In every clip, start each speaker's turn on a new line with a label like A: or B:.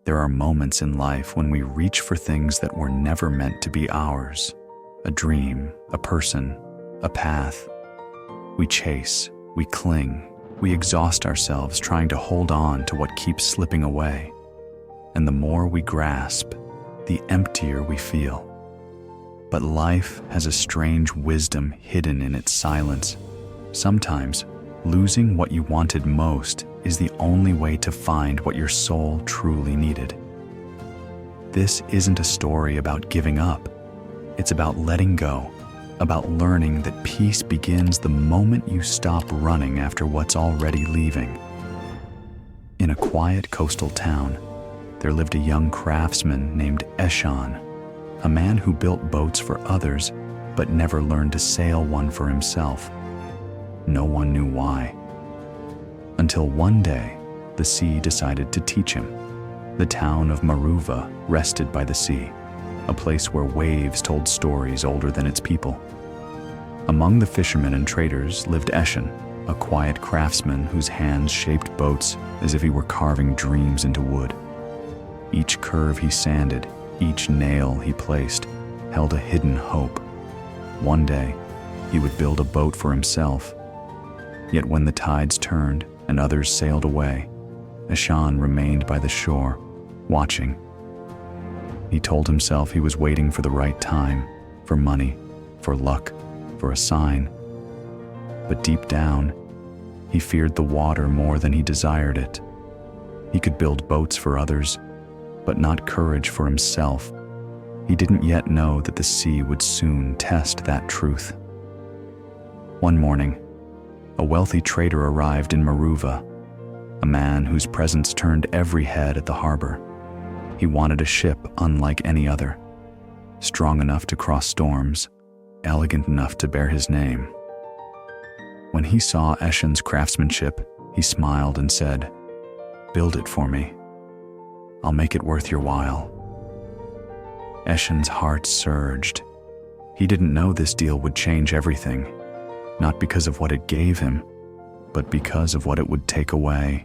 A: There are moments in life when we reach for things that were never meant to be ours. A dream, a person, a path. We chase, we cling, we exhaust ourselves trying to hold on to what keeps slipping away. And the more we grasp, the emptier we feel. But life has a strange wisdom hidden in its silence. Sometimes, losing what you wanted most is the only way to find what your soul truly needed. This isn't a story about giving up. It's about letting go, about learning that peace begins the moment you stop running after what's already leaving. In a quiet coastal town, there lived a young craftsman named Eshan, a man who built boats for others but never learned to sail one for himself. No one knew why. Until one day, the sea decided to teach him. The town of Maruva rested by the sea, a place where waves told stories older than its people. Among the fishermen and traders lived Eshan, a quiet craftsman whose hands shaped boats as if he were carving dreams into wood. Each curve he sanded, each nail he placed, held a hidden hope. One day, he would build a boat for himself. Yet when the tides turned and others sailed away, Eshan remained by the shore, watching. He told himself he was waiting for the right time, for money, for luck, for a sign. But deep down, he feared the water more than he desired it. He could build boats for others, but not courage for himself. He didn't yet know that the sea would soon test that truth. One morning, a wealthy trader arrived in Maruva, a man whose presence turned every head at the harbor. He wanted a ship unlike any other, strong enough to cross storms, elegant enough to bear his name. When he saw Eshan's craftsmanship, he smiled and said, "Build it for me. I'll make it worth your while." Eshan's heart surged. He didn't know this deal would change everything, not because of what it gave him, but because of what it would take away.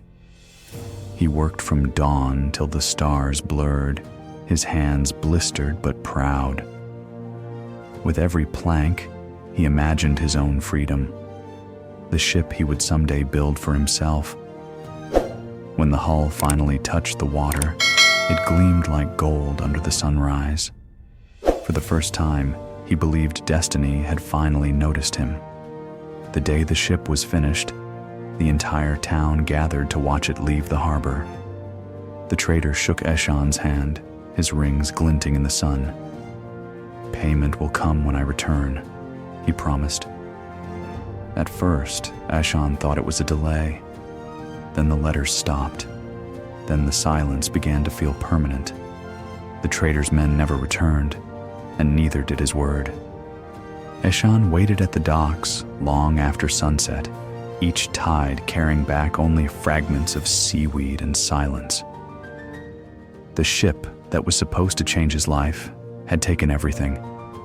A: He worked from dawn till the stars blurred, his hands blistered but proud. With every plank, he imagined his own freedom, the ship he would someday build for himself. When the hull finally touched the water, it gleamed like gold under the sunrise. For the first time, he believed destiny had finally noticed him. The day the ship was finished, the entire town gathered to watch it leave the harbor. The trader shook Eshan's hand, his rings glinting in the sun. "Payment will come when I return," he promised. At first, Eshan thought it was a delay. Then the letters stopped. Then the silence began to feel permanent. The trader's men never returned, and neither did his word. Eshan waited at the docks long after sunset, each tide carrying back only fragments of seaweed and silence. The ship that was supposed to change his life had taken everything: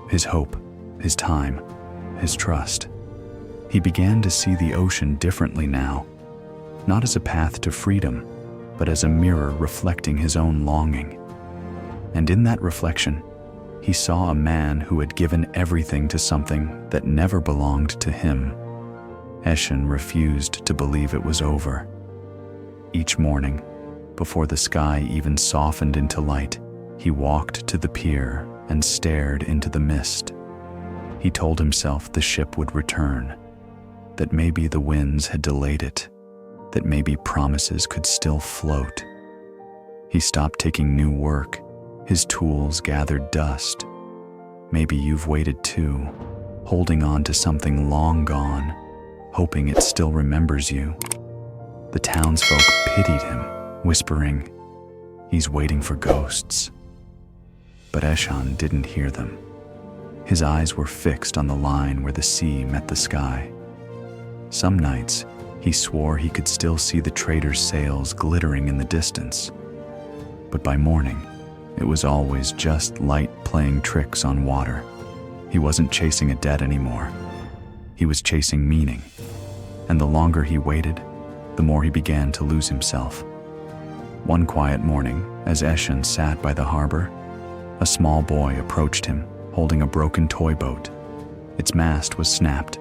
A: his hope, his time, his trust. He began to see the ocean differently now, not as a path to freedom, but as a mirror reflecting his own longing. And in that reflection, he saw a man who had given everything to something that never belonged to him. Eshan refused to believe it was over. Each morning, before the sky even softened into light, he walked to the pier and stared into the mist. He told himself the ship would return, that maybe the winds had delayed it, that maybe promises could still float. He stopped taking new work. His tools gathered dust. Maybe you've waited too, holding on to something long gone, hoping it still remembers you. The townsfolk pitied him, whispering, "He's waiting for ghosts." But Eshan didn't hear them. His eyes were fixed on the line where the sea met the sky. Some nights, he swore he could still see the trader's sails glittering in the distance. But by morning, it was always just light playing tricks on water. He wasn't chasing a debt anymore. He was chasing meaning. And the longer he waited, the more he began to lose himself. One quiet morning, As Eshan sat by the harbor, a small boy approached him, holding a broken toy boat. Its mast was snapped,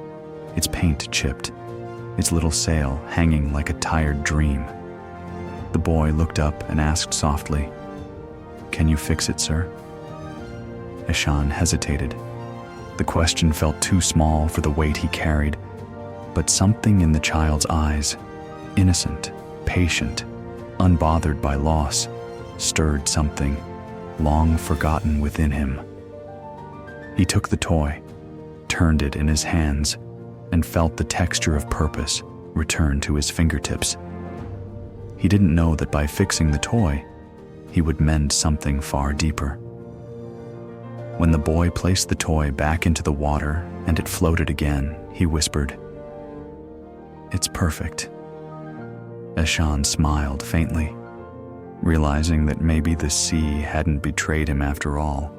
A: its paint chipped, its little sail hanging like a tired dream. The boy looked up and asked softly, "Can you fix it, sir?" Eshan hesitated. The question felt too small for the weight he carried, but something in the child's eyes, innocent, patient, unbothered by loss, stirred something long forgotten within him. He took the toy, turned it in his hands, and felt the texture of purpose return to his fingertips. He didn't know that by fixing the toy, he would mend something far deeper. When the boy placed the toy back into the water and it floated again, he whispered, "It's perfect." Eshan smiled faintly, realizing that maybe the sea hadn't betrayed him after all.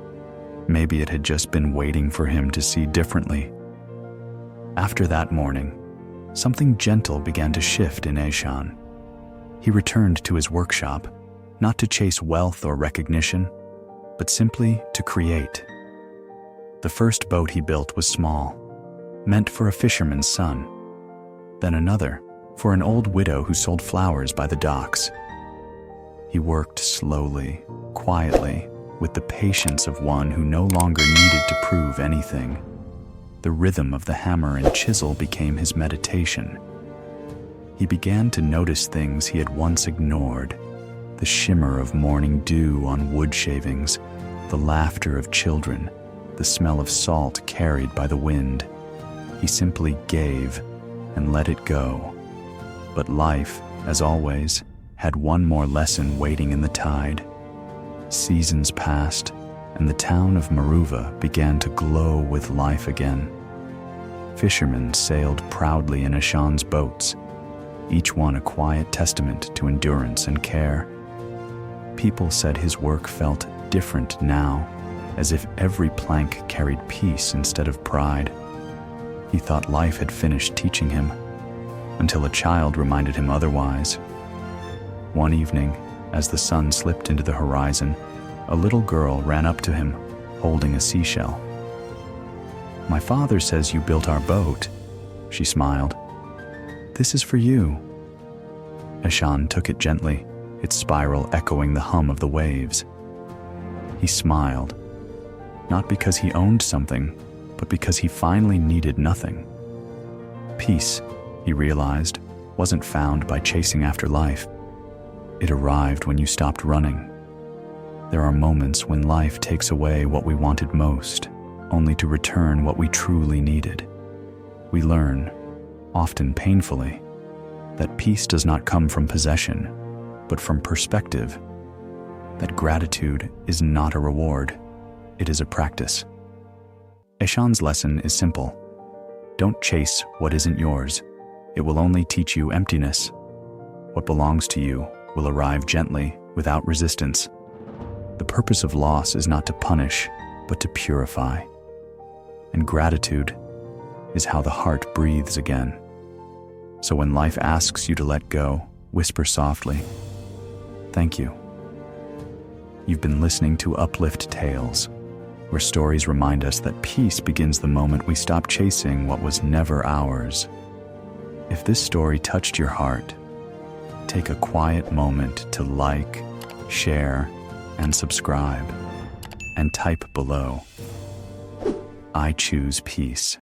A: Maybe it had just been waiting for him to see differently. After that morning, something gentle began to shift in Eshan. He returned to his workshop, not to chase wealth or recognition, but simply to create. The first boat he built was small, meant for a fisherman's son. Then another, for an old widow who sold flowers by the docks. He worked slowly, quietly, with the patience of one who no longer needed to prove anything. The rhythm of the hammer and chisel became his meditation. He began to notice things he had once ignored: the shimmer of morning dew on wood shavings, the laughter of children, the smell of salt carried by the wind. He simply gave and let it go. But life, as always, had one more lesson waiting in the tide. Seasons passed, and the town of Maruva began to glow with life again. Fishermen sailed proudly in Eshan's boats, each one a quiet testament to endurance and care. People said his work felt different now, as if every plank carried peace instead of pride. He thought life had finished teaching him, until a child reminded him otherwise. One evening, as the sun slipped into the horizon, a little girl ran up to him, holding a seashell. "My father says you built our boat," she smiled. "This is for you." Eshan took it gently, its spiral echoing the hum of the waves. He smiled, not because he owned something, but because he finally needed nothing. Peace, he realized, wasn't found by chasing after life. It arrived when you stopped running. There are moments when life takes away what we wanted most, only to return what we truly needed. We learn, often painfully, that peace does not come from possession, but from perspective. That gratitude is not a reward, it is a practice. Eshan's lesson is simple. Don't chase what isn't yours. It will only teach you emptiness. What belongs to you will arrive gently, without resistance. The purpose of loss is not to punish, but to purify. And gratitude is how the heart breathes again. So when life asks you to let go, whisper softly, "Thank you." You've been listening to Uplyft Tales, where stories remind us that peace begins the moment we stop chasing what was never ours. If this story touched your heart, take a quiet moment to like, share, and subscribe, and type below, "I choose peace."